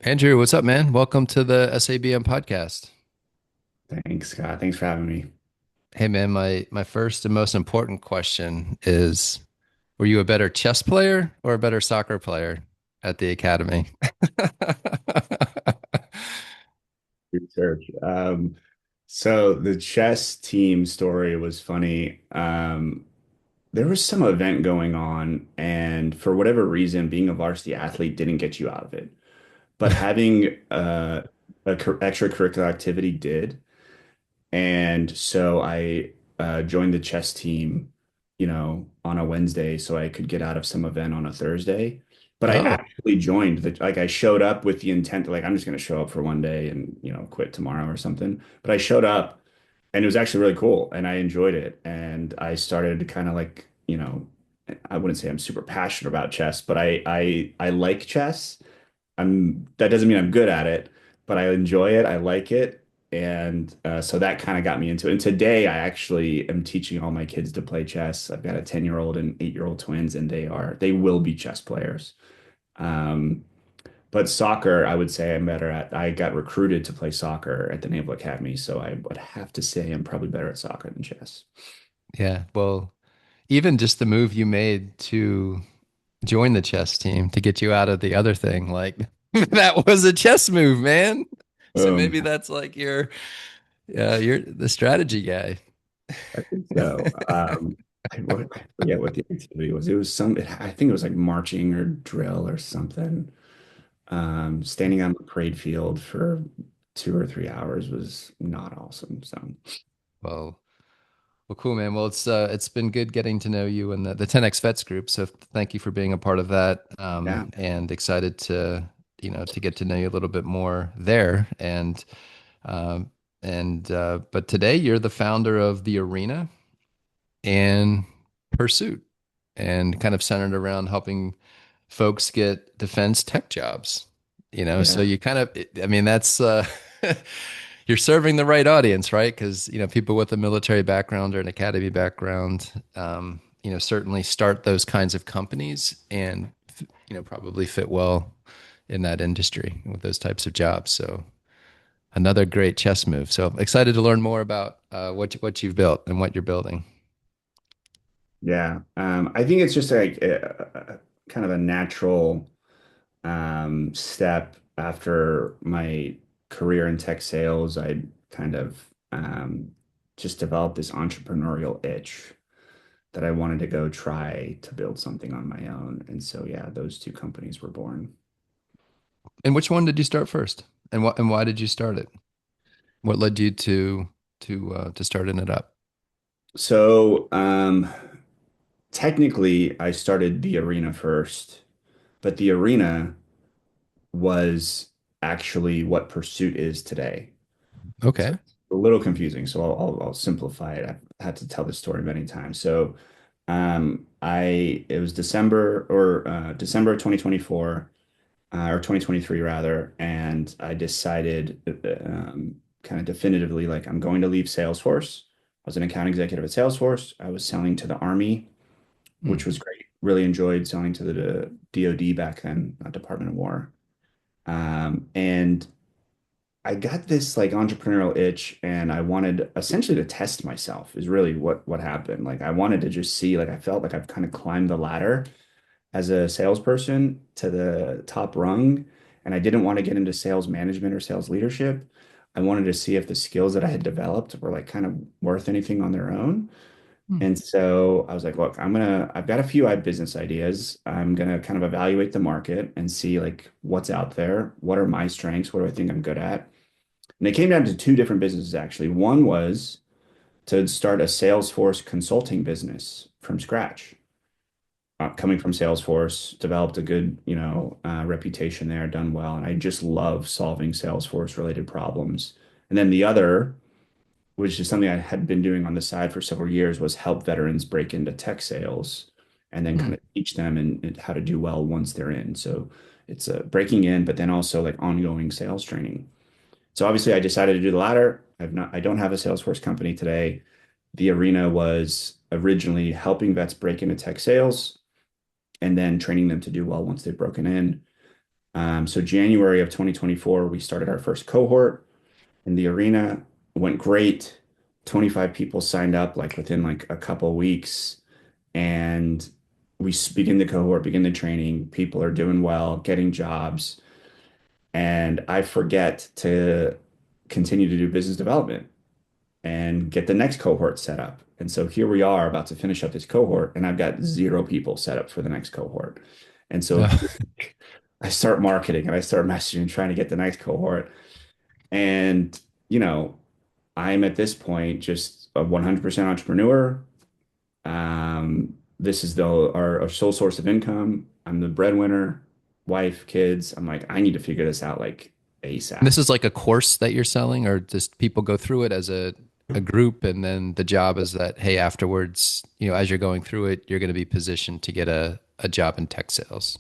Andrew, what's up, man? Welcome to the SABM podcast. Thanks, Scott. Thanks for having me. Hey, man, my first and most important question is, were you a better chess player or a better soccer player at the academy? Research. So the chess team story was funny. There was some event going on, and for whatever reason, being a varsity athlete didn't get you out of it. But having extracurricular activity did. And so I joined the chess team, on a Wednesday so I could get out of some event on a Thursday. But I Oh, actually joined like I showed up with the intent that like I'm just going to show up for one day and, quit tomorrow or something. But I showed up and it was actually really cool and I enjoyed it. And I started kind of like, I wouldn't say I'm super passionate about chess, but I like chess. That doesn't mean I'm good at it, but I enjoy it. I like it. And so that kind of got me into it. And today I actually am teaching all my kids to play chess. I've got a 10-year-old and 8-year-old twins, and they will be chess players. Um, but soccer, I would say I'm better at. I got recruited to play soccer at the Naval Academy, so I would have to say I'm probably better at soccer than chess. yeah. Well, even just the move you made to join the chess team to get you out of the other thing, like that was a chess move, man. So maybe Um, that's like you're the strategy guy. I think so. I forget what the activity was. It was I think it was like marching or drill or something. Standing on the parade field for 2 or 3 hours was not awesome. So Well, Well, cool, man. Well, it's been good getting to know you and the 10X Vets group. So thank you for being a part of that. yeah, And excited to to get to know you a little bit more there. Um, but today you're the founder of the Arena and Pursuit, and kind of centered around helping folks get defense tech jobs. So yeah, you kind of, I mean, that's you're serving the right audience, right? Because people with a military background or an academy background, certainly start those kinds of companies and probably fit well in that industry with those types of jobs. So another great chess move. So excited to learn more about what you've built and what you're building. yeah. I think it's just like kind of a natural step after my career in tech sales. I kind of just developed this entrepreneurial itch that I wanted to go try to build something on my own. And so, yeah, those two companies were born. And which one did you start first? And why did you start it? What led you to starting it up? So, technically, I started the arena first, but the arena was actually what Pursuit is today. So Okay. it's a little confusing. So I'll simplify it. I've had to tell this story many times. So it was December 2024 or 2023 rather, and I decided kind of definitively like I'm going to leave Salesforce. I was an account executive at Salesforce. I was selling to the Army, Hmm. which was great. Really enjoyed selling to the DoD back then, Department of War. And I got this like entrepreneurial itch and I wanted essentially to test myself is really what happened. Like I wanted to just see, like I felt like I've kind of climbed the ladder as a salesperson to the top rung, and I didn't want to get into sales management or sales leadership. I wanted to see if the skills that I had developed were like kind of worth anything on their own. Hmm. And so I was like, look, I've got a few business ideas. I'm gonna kind of evaluate the market and see like what's out there. What are my strengths? What do I think I'm good at? And it came down to two different businesses actually. One was to start a Salesforce consulting business from scratch. Coming from Salesforce, developed a good, reputation there, done well, and I just love solving Salesforce related problems. And then the other, which is something I had been doing on the side for several years, was help veterans break into tech sales and then Hmm. kind of teach them and how to do well once they're in. So it's breaking in, but then also like ongoing sales training. So obviously I decided to do the latter. I don't have a Salesforce company today. The arena was originally helping vets break into tech sales and then training them to do well once they've broken in. So January of 2024, we started our first cohort in the arena. It went great. 25 people signed up like within like a couple weeks. And begin the cohort, begin the training. People are doing well, getting jobs. And I forget to continue to do business development and get the next cohort set up. And so here we are about to finish up this cohort, and I've got zero people set up for the next cohort. And so No. I start marketing and I start messaging, trying to get the next cohort. And, you know, I'm at this point just a 100% entrepreneur. This is our sole source of income. I'm the breadwinner, wife, kids. I'm like, I need to figure this out like ASAP. This is like a course that you're selling, or just people go through it as a group, and then the job is that, hey, afterwards, as you're going through it, you're going to be positioned to get a job in tech sales.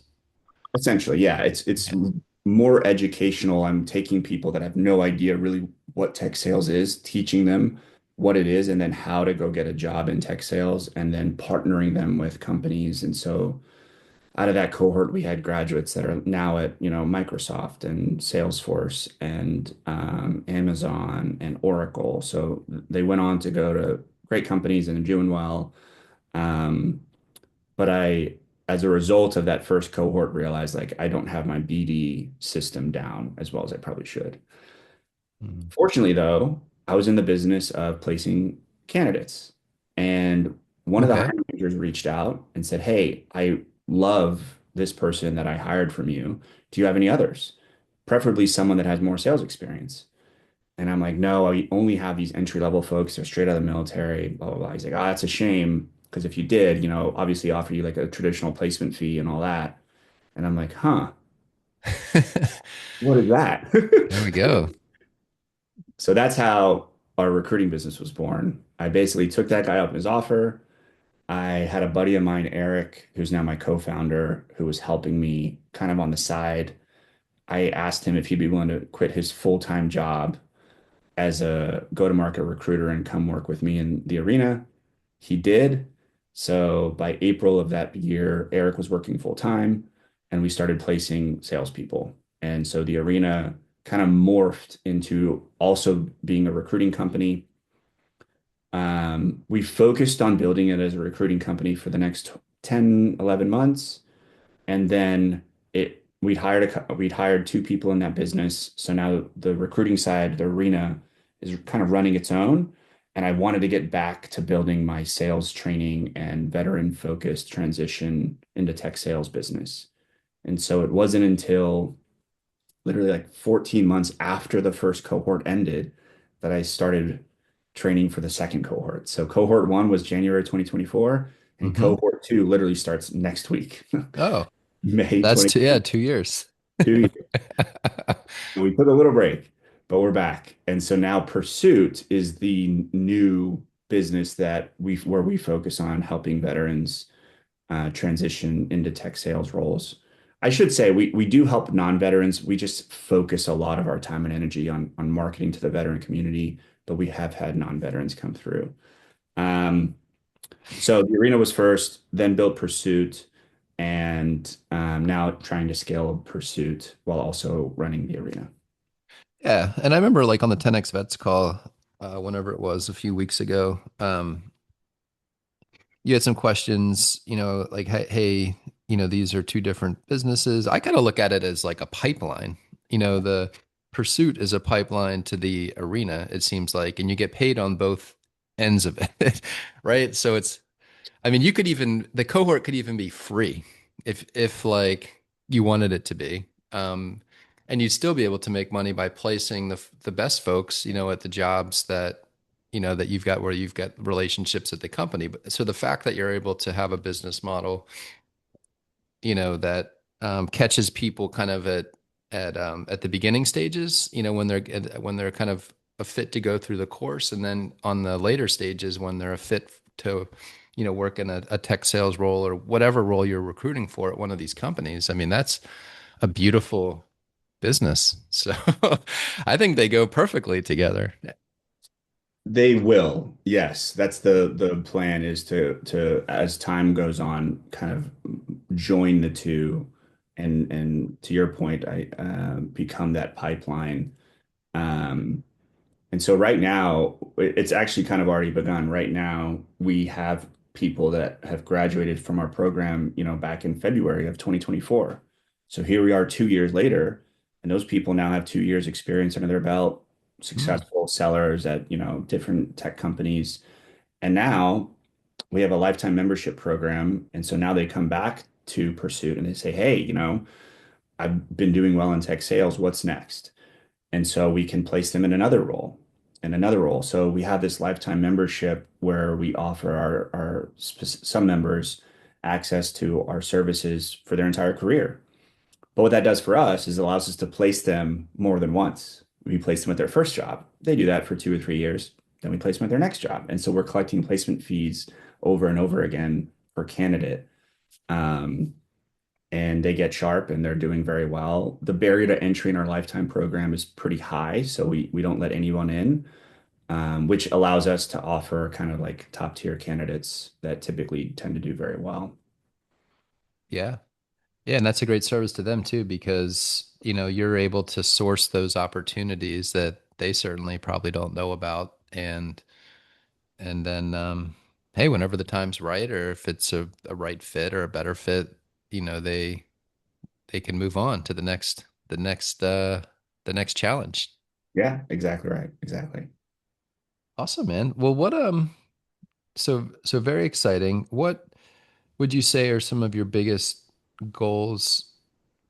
Essentially, yeah, it's Yeah. more educational. I'm taking people that have no idea really what tech sales is, teaching them what it is, and then how to go get a job in tech sales, and then partnering them with companies. And so out of that cohort, we had graduates that are now at, Microsoft and Salesforce and Amazon and Oracle. So they went on to go to great companies and are doing well. Um, but as a result of that first cohort, realized like I don't have my BD system down as well as I probably should. Mhm. Fortunately, though, I was in the business of placing candidates. And one of the Okay. hiring managers reached out and said, "Hey, I love this person that I hired from you. Do you have any others? Preferably someone that has more sales experience." And I'm like, "No, I only have these entry level folks. They're straight out of the military, blah, blah, blah." He's like, "Oh, that's a shame. Because if you did, obviously offer you like a traditional placement fee and all that." And I'm like, "Huh, what is that?" There we go. So that's how our recruiting business was born. I basically took that guy up on his offer. I had a buddy of mine, Eric, who's now my co-founder, who was helping me kind of on the side. I asked him if he'd be willing to quit his full-time job as a go-to-market recruiter and come work with me in the arena. He did. So by April of that year, Eric was working full-time and we started placing salespeople. And so the arena kind of morphed into also being a recruiting company. We focused on building it as a recruiting company for the next 10, 11 months. And then we'd hired two people in that business. So now the recruiting side, the arena is kind of running its own. And I wanted to get back to building my sales training and veteran focused transition into tech sales business. And so it wasn't until literally like 14 months after the first cohort ended that I started training for the second cohort. So cohort one was January 2024, and Hmm. cohort two literally starts next week, Oh, May that's 2022. yeah, 2 years. We took a little break, but we're back. And so now Pursuit is the new business where we focus on helping veterans transition into tech sales roles. I should say we do help non-veterans. We just focus a lot of our time and energy on marketing to the veteran community, but we have had non-veterans come through. Um, so the arena was first, then built Pursuit, and now trying to scale Pursuit while also running the arena. Yeah, and I remember like on the 10X Vets call, whenever it was a few weeks ago, you had some questions, like, hey, these are two different businesses. I kind of look at it as like a pipeline. The pursuit is a pipeline to the arena, it seems like, and you get paid on both ends of it, right? So I mean, the cohort could even be free if like you wanted it to be. And you'd still be able to make money by placing the best folks, at the jobs that you've got where you've got relationships at the company. But so the fact that you're able to have a business model, that catches people kind of at the beginning stages, when they're kind of a fit to go through the course, and then on the later stages when they're a fit to work in a tech sales role or whatever role you're recruiting for at one of these companies. I mean, that's a beautiful business. So I think they go perfectly together. They will. Yes, that's the plan is to as time goes on, kind of join the two and to your point, I become that pipeline. Um, and so right now, it's actually kind of already begun. Right now, we have people that have graduated from our program, back in February of 2024. So here we are 2 years later, and those people now have 2 years experience under their belt, Hmm. successful sellers at, different tech companies. And now we have a lifetime membership program. And so now they come back to Pursuit and they say, hey, I've been doing well in tech sales. What's next? And so we can place them in another role, in another role. So we have this lifetime membership where we offer some members access to our services for their entire career. But what that does for us is it allows us to place them more than once. We place them at their first job. They do that for 2 or 3 years. Then we place them at their next job. And so we're collecting placement fees over and over again per candidate. Um, and they get sharp and they're doing very well. The barrier to entry in our lifetime program is pretty high, so we don't let anyone in, which allows us to offer kind of like top tier candidates that typically tend to do very well. Yeah. Yeah, and that's a great service to them too, because you're able to source those opportunities that they certainly probably don't know about, and then hey, whenever the time's right, or if it's a right fit or a better fit, they can move on to the next challenge. Yeah, exactly right. Exactly. Awesome, man. Well, so very exciting. What would you say are some of your biggest goals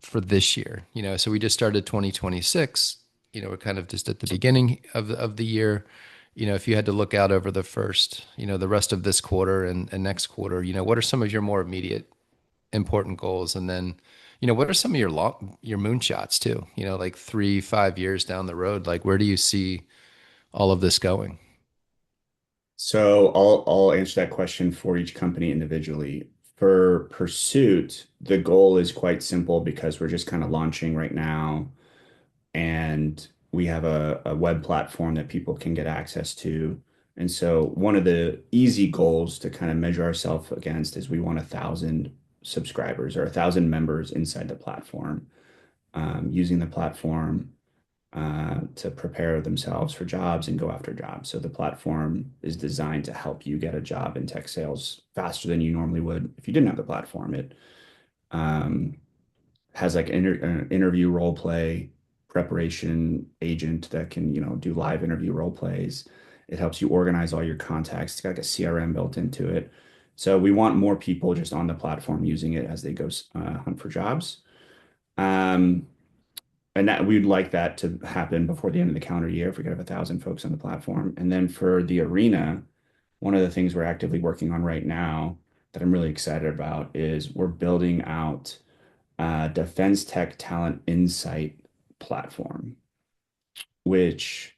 for this year? So we just started 2026. We're kind of just at the beginning of the year. If you had to look out over the first, the rest of this quarter and next quarter, what are some of your more immediate important goals? And then, what are some of your moonshots too? Like 3, 5 years down the road, like where do you see all of this going? So I'll answer that question for each company individually. For Pursuit, the goal is quite simple because we're just kind of launching right now. And we have a web platform that people can get access to. And so one of the easy goals to kind of measure ourselves against is we want 1,000 subscribers or 1,000 members inside the platform, using the platform to prepare themselves for jobs and go after jobs. So the platform is designed to help you get a job in tech sales faster than you normally would if you didn't have the platform. It um, has like interview role play preparation agent that can, do live interview role plays. It helps you organize all your contacts. It's got like a CRM built into it. So we want more people just on the platform using it as they go hunt for jobs. Um, and that we'd like that to happen before the end of the calendar year if we could have 1,000 folks on the platform. And then for the arena, one of the things we're actively working on right now that I'm really excited about is we're building out defense tech talent insight platform, which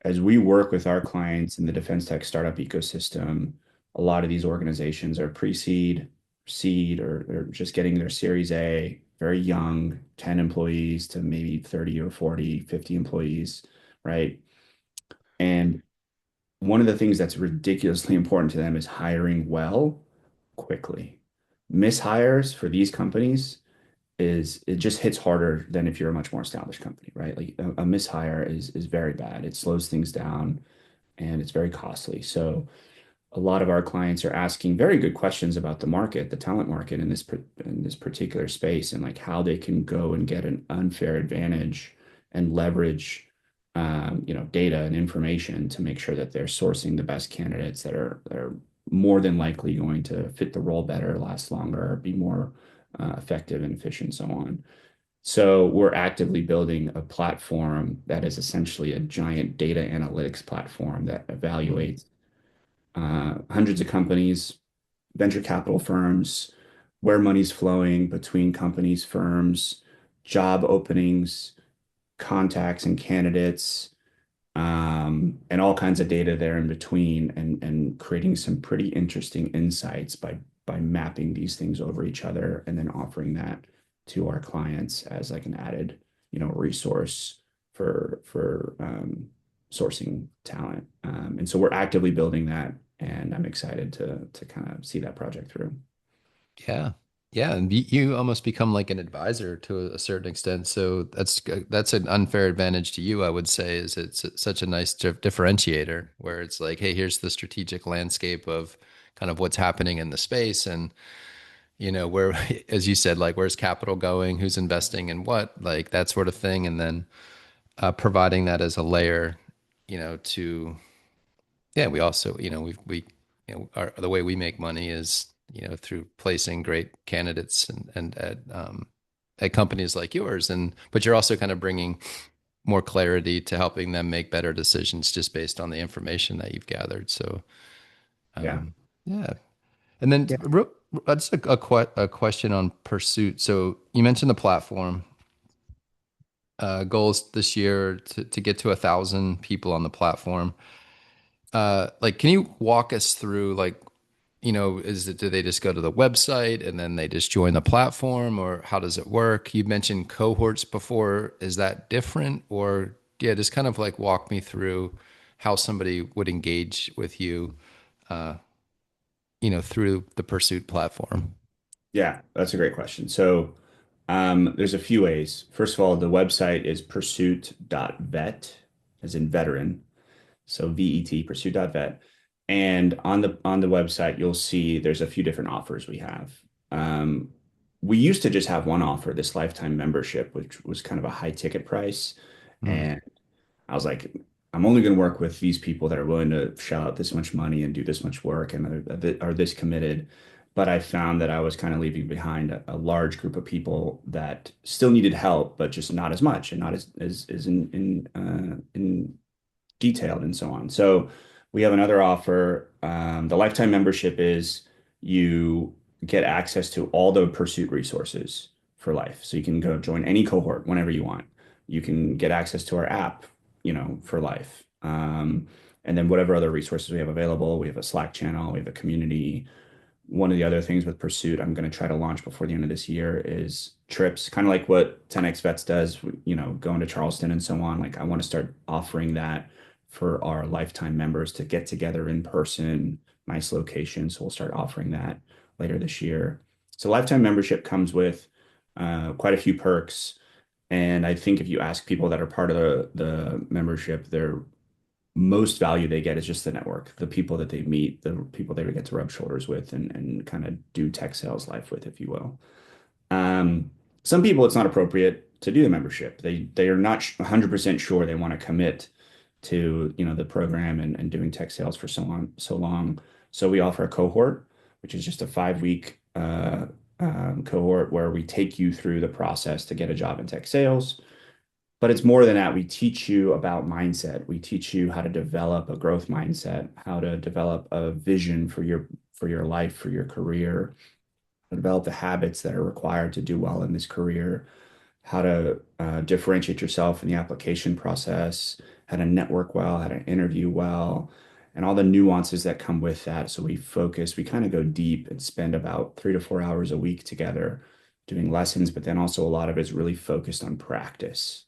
as we work with our clients in the defense tech startup ecosystem, a lot of these organizations are pre-seed, seed, or they're just getting their Series A, very young, 10 employees to maybe 30 or 40, 50 employees, right? And one of the things that's ridiculously important to them is hiring well quickly. Mishires for these companies is it just hits harder than if you're a much more established company, right? Like a mishire is very bad. It slows things down and it's very costly. So a lot of our clients are asking very good questions about the market, the talent market in this particular space, and like how they can go and get an unfair advantage and leverage, data and information to make sure that they're sourcing the best candidates that are more than likely going to fit the role better, last longer, be more effective and efficient, so on. So we're actively building a platform that is essentially a giant data analytics platform that Mm. evaluates hundreds of companies, venture capital firms, where money's flowing between companies, firms, job openings, contacts and candidates, and all kinds of data there in between, and creating some pretty interesting insights by mapping these things over each other and then offering that to our clients as like an added, resource for sourcing talent. And so we're actively building that, and I'm excited to kind of see that project through. Yeah. Yeah, and you almost become like an advisor to a certain extent. So that's an unfair advantage to you, I would say, is it's such a nice differentiator where it's like, hey, here's the strategic landscape of kind of what's happening in the space, and where, as you said, like where's capital going, who's investing in what, like that sort of thing, and then providing that as a layer, to yeah, we also, the way we make money is, through placing great candidates and at companies like yours. But you're also kind of bringing more clarity to helping them make better decisions just based on the information that you've gathered. So, Yeah. yeah. And then Yeah. just a question on Pursuit. So you mentioned the platform goals this year to get to 1,000 people on the platform. Like, can you walk us through like, do they just go to the website and then they just join the platform, or how does it work? You mentioned cohorts before. Is that different? Or yeah, just kind of like walk me through how somebody would engage with you, through the Pursuit platform. Yeah, that's a great question. So there's a few ways. First of all, the website is pursuit.vet, as in veteran. So VET, pursuit.vet. And on the website, you'll see there's a few different offers we have. Um, we used to just have one offer, this lifetime membership, which was kind of a high ticket price. Mm, And I was like, I'm only going to work with these people that are willing to shell out this much money and do this much work and are this committed. But I found that I was kind of leaving behind a large group of people that still needed help, but just not as much and not as in detailed and so on. So we have another offer. The lifetime membership is you get access to all the Pursuit resources for life. So you can go join any cohort whenever you want. You can get access to our app, for life. And then whatever other resources we have available, we have a Slack channel, we have a community. One of the other things with Pursuit I'm going to try to launch before the end of this year is trips, kind of like what 10X Vets does, going to Charleston and so on. Like I want to start offering that for our lifetime members to get together in person, nice location. So we'll start offering that later this year. So lifetime membership comes with quite a few perks. And I think if you ask people that are part of the membership, their most value they get is just the network, the people that they meet, the people they get to rub shoulders with and kind of do tech sales life with, if you will. Some people, it's not appropriate to do the membership. They are not 100% sure they want to commit to the program and doing tech sales for so long. So we offer a cohort, which is just a 5 week cohort where we take you through the process to get a job in tech sales. But it's more than that. We teach you about mindset. We teach you how to develop a growth mindset, how to develop a vision for your life, for your career, develop the habits that are required to do well in this career, how to differentiate yourself in the application process, how to network well, how to interview well, and all the nuances that come with that. So we kind of go deep and spend about 3 to 4 hours a week together doing lessons, but then also a lot of it's really focused on practice.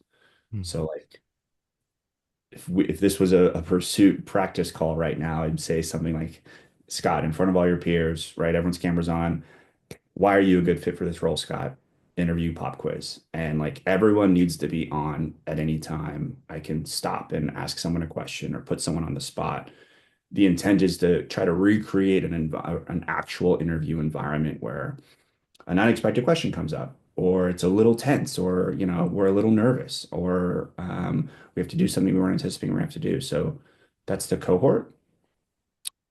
mm, So like if this was a pursuit practice call right now, I'd say something like, Scott, in front of all your peers, right? Everyone's cameras on. Why are you a good fit for this role, Scott? Interview pop quiz. And like everyone needs to be on at any time. I can stop and ask someone a question or put someone on the spot. The intent is to try to recreate an actual interview environment where an unexpected question comes up, or it's a little tense, or we're a little nervous, or we have to do something we weren't anticipating we have to do. So that's the cohort.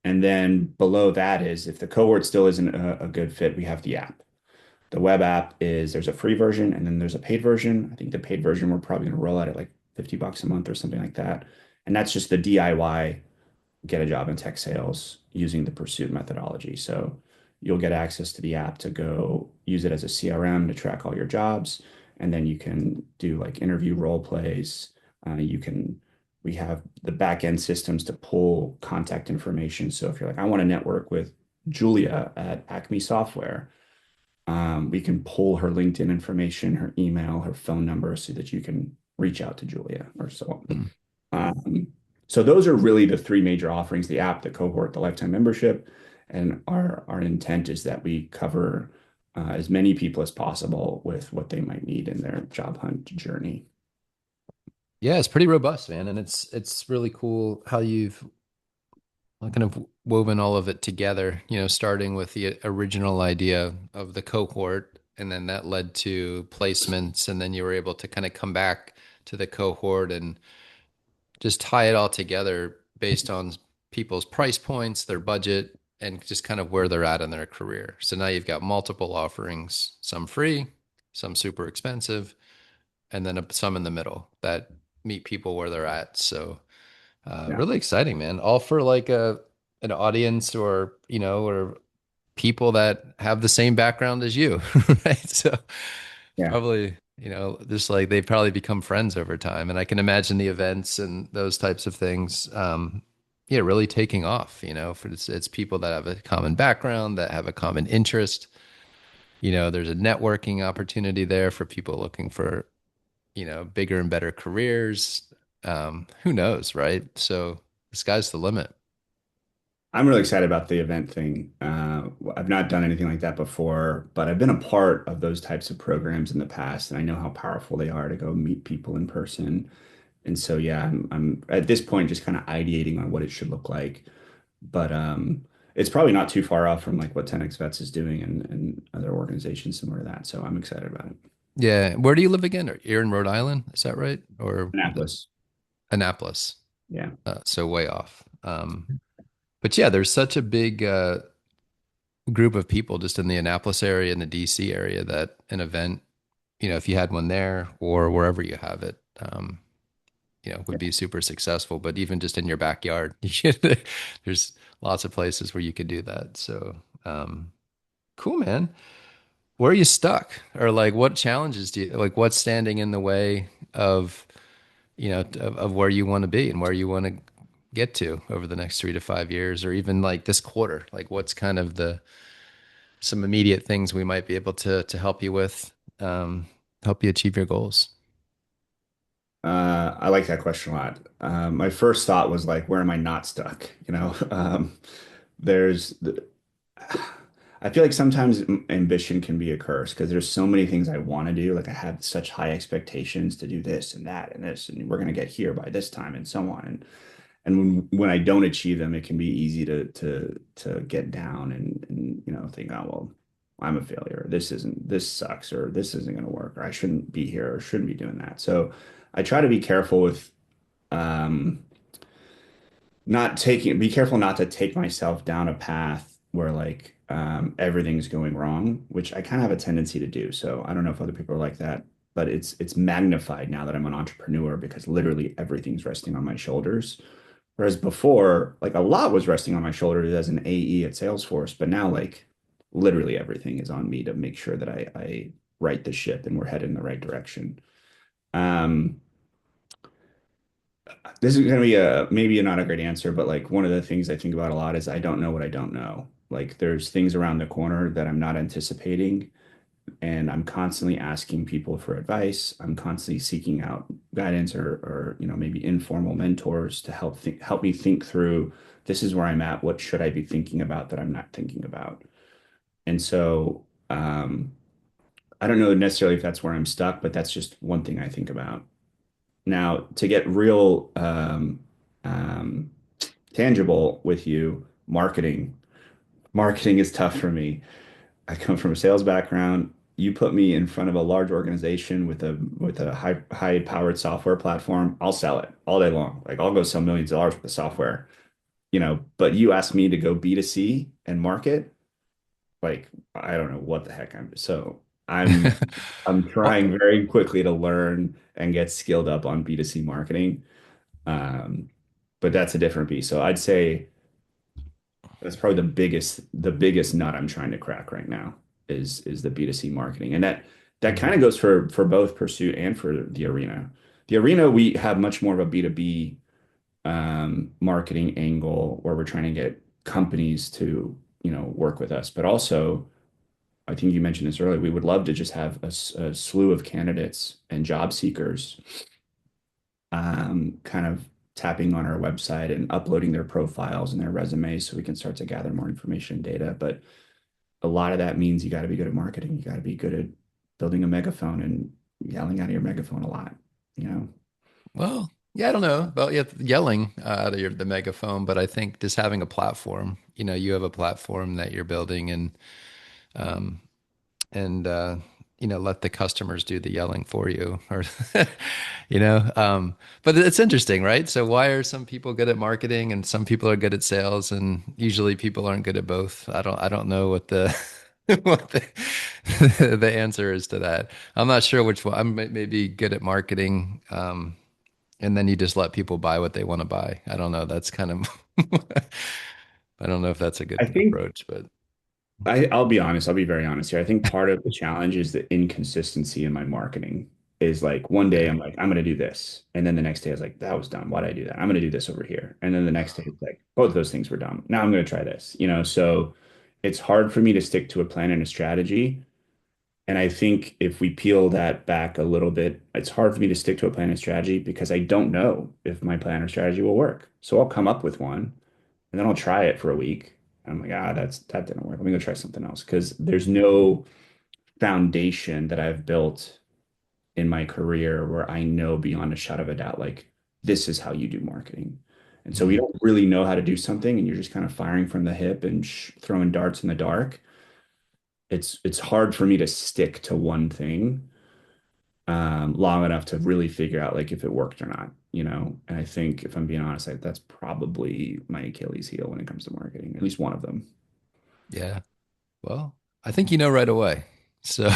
And then below that is if the cohort still isn't a good fit, we have the app. The web app is there's a free version and then there's a paid version. I think the paid version we're probably going to roll out at like $50 a month or something like that. And that's just the DIY get a job in tech sales using the pursuit methodology. So you'll get access to the app to go use it as a CRM to track all your jobs. And then you can do like interview role plays. We have the back end systems to pull contact information. So if you're like, I want to network with Julia at Acme Software, we can pull her LinkedIn information, her email, her phone number so that you can reach out to Julia or so on. mm. So those are really the three major offerings, the app, the cohort, the lifetime membership. And our intent is that we cover as many people as possible with what they might need in their job hunt journey. Yeah, it's pretty robust, man, and it's really cool how you've kind of woven all of it together, starting with the original idea of the cohort, and then that led to placements, and then you were able to kind of come back to the cohort and just tie it all together based on people's price points, their budget, and just kind of where they're at in their career. So now you've got multiple offerings, some free, some super expensive, and then some in the middle that meet people where they're at. So Yeah. really exciting, man. All for like a an audience or or people that have the same background as you, right? So Yeah. probably just like they probably become friends over time, and I can imagine the events and those types of things. Yeah, really taking off. For it's people that have a common background, that have a common interest. There's a networking opportunity there for people looking for bigger and better careers. Who knows, right? So the sky's the limit. I'm really excited about the event thing. I've not done anything like that before, but I've been a part of those types of programs in the past, and I know how powerful they are to go meet people in person. And so, yeah, I'm at this point just kind of ideating on what it should look like. But it's probably not too far off from like what 10X Vets is doing and other organizations similar to that. So I'm excited about it. Yeah. Where do you live again? You're in Rhode Island, is that right? Or Annapolis. Annapolis? Yeah. So way off. But yeah, there's such a big group of people just in the Annapolis area and the DC area that an event, if you had one there or wherever you have it, would be super successful. But even just in your backyard, there's lots of places where you could do that. So cool, man. Where are you stuck? Or like what challenges do you like what's standing in the way of, of where you want to be and where you want to get to over the next 3 to 5 years, or even like this quarter? Like what's kind of the some immediate things we might be able to help you with, help you achieve your goals? I like that question a lot. My first thought was like, where am I not stuck? There's, I feel like sometimes ambition can be a curse because there's so many things I want to do. Like I have such high expectations to do this and that and this, and we're going to get here by this time and so on. And when I don't achieve them, it can be easy to get down and think, oh well, I'm a failure. This sucks, or this isn't going to work, or I shouldn't be here, or shouldn't be doing that. So I try to be careful with um, be careful not to take myself down a path where like everything's going wrong, which I kind of have a tendency to do. So I don't know if other people are like that, but it's magnified now that I'm an entrepreneur because literally everything's resting on my shoulders. Whereas before, like a lot was resting on my shoulders as an AE at Salesforce, but now like literally everything is on me to make sure that I right the ship and we're headed in the right direction. Um, this is going to be a maybe not a great answer, but like one of the things I think about a lot is I don't know what I don't know. Like there's things around the corner that I'm not anticipating, and I'm constantly asking people for advice. I'm constantly seeking out guidance or maybe informal mentors to help me think through this is where I'm at. What should I be thinking about that I'm not thinking about? And so I don't know necessarily if that's where I'm stuck, but that's just one thing I think about. Now, to get real um, tangible with you, marketing. Marketing is tough for me. I come from a sales background. You put me in front of a large organization with a high powered software platform, I'll sell it all day long. Like I'll go sell millions of dollars worth of software, but you ask me to go B2C and market, like I don't know what the heck I'm trying very quickly to learn and get skilled up on B2C marketing. Um, but that's a different piece. So I'd say that's probably the biggest nut I'm trying to crack right now is the B2C marketing. And that kind of goes for both Pursuit and for the Arena. The Arena, we have much more of a B2B marketing angle where we're trying to get companies to, work with us. But also, I think you mentioned this earlier, we would love to just have a slew of candidates and job seekers kind of tapping on our website and uploading their profiles and their resumes so we can start to gather more information and data. But a lot of that means you got to be good at marketing. You got to be good at building a megaphone and yelling out of your megaphone a lot, you know? Well, yeah, I don't know about yelling out of the megaphone, but I think just having a platform, you have a platform that you're building um, and let the customers do the yelling for you or but it's interesting, right? So why are some people good at marketing and some people are good at sales and usually people aren't good at both? I don't know what the what the answer is to that. I'm not sure which one. I'm maybe good at marketing, and then you just let people buy what they want to buy. I don't know. That's kind of I don't know if that's a I good think approach, but I'll be honest, I'll be very honest here. I think part of the challenge is the inconsistency in my marketing is like one day yeah. I'm like, I'm gonna do this. And then the next day I was like, that was dumb. Why did I do that? I'm gonna do this over here. And then the next day it's like, both of those things were dumb. Now I'm gonna try this, so it's hard for me to stick to a plan and a strategy. And I think if we peel that back a little bit, it's hard for me to stick to a plan and strategy because I don't know if my plan or strategy will work. So I'll come up with one and then I'll try it for a week. I'm like, that didn't work. Let me go try something else because there's no foundation that I've built in my career where I know beyond a shadow of a doubt, like this is how you do marketing. And so we Mm. don't really know how to do something, and you're just kind of firing from the hip and throwing darts in the dark. It's hard for me to stick to one thing long enough to really figure out like if it worked or not. And I think if I'm being honest, that's probably my Achilles heel when it comes to marketing, at least one of them. Yeah. Well, I think you know right away. So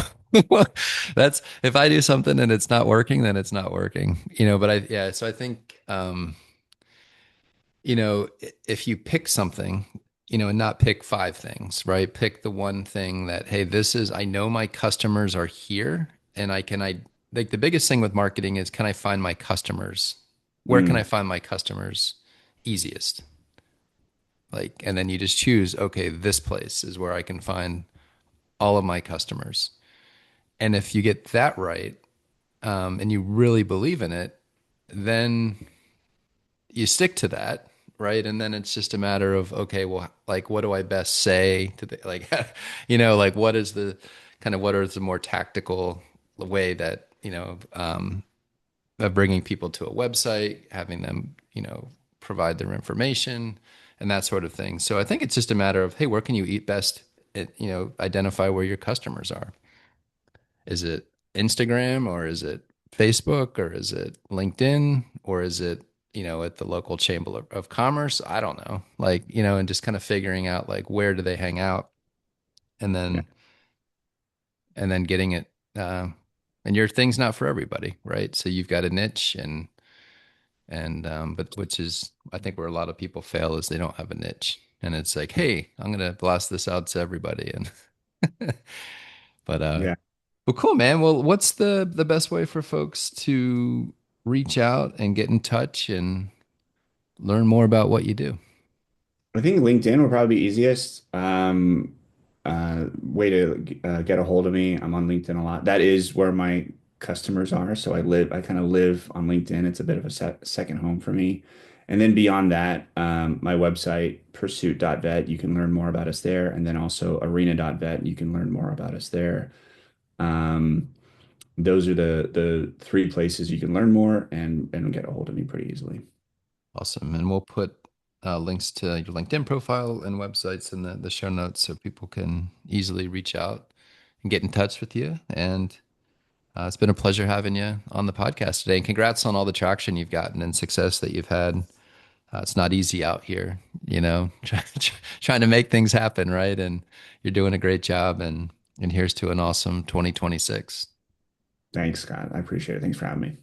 that's if I do something and it's not working, then it's not working. But yeah, so I think if you pick something, and not pick five things, right? Pick the one thing that, hey, I know my customers are here and I like the biggest thing with marketing is can I find my customers? Where can I Mm, find my customers easiest? Like, and then you just choose, okay, this place is where I can find all of my customers. And if you get that right, and you really believe in it, then you stick to that, right? And then it's just a matter of, okay, well, like, what do I best say to the, like, like what are the more tactical way that, of bringing people to a website, having them, provide their information and that sort of thing. So I think it's just a matter of, hey, where can you eat best? Identify where your customers are. Is it Instagram or is it Facebook or is it LinkedIn or is it, at the local chamber of commerce? I don't know. Like, and just kind of figuring out like where do they hang out and yeah. then getting it and your thing's not for everybody, right? So you've got a niche but which is I think where a lot of people fail is they don't have a niche. And it's like, hey, I'm gonna blast this out to everybody. And but Yeah. well, cool, man. Well, what's the best way for folks to reach out and get in touch and learn more about what you do? I think LinkedIn would probably be easiest. Way to get a hold of me. I'm on LinkedIn a lot. That is where my customers are. So I kind of live on LinkedIn. It's a bit of a second home for me. And then beyond that, my website, pursuit.vet, you can learn more about us there. And then also arena.vet, you can learn more about us there. Um, those are the three places you can learn more and get a hold of me pretty easily. Awesome. And we'll put links to your LinkedIn profile and websites in the show notes so people can easily reach out and get in touch with you. And it's been a pleasure having you on the podcast today. And congrats on all the traction you've gotten and success that you've had. It's not easy out here, trying to make things happen, right? And you're doing a great job. And here's to an awesome 2026. Thanks, Scott. I appreciate it. Thanks for having me.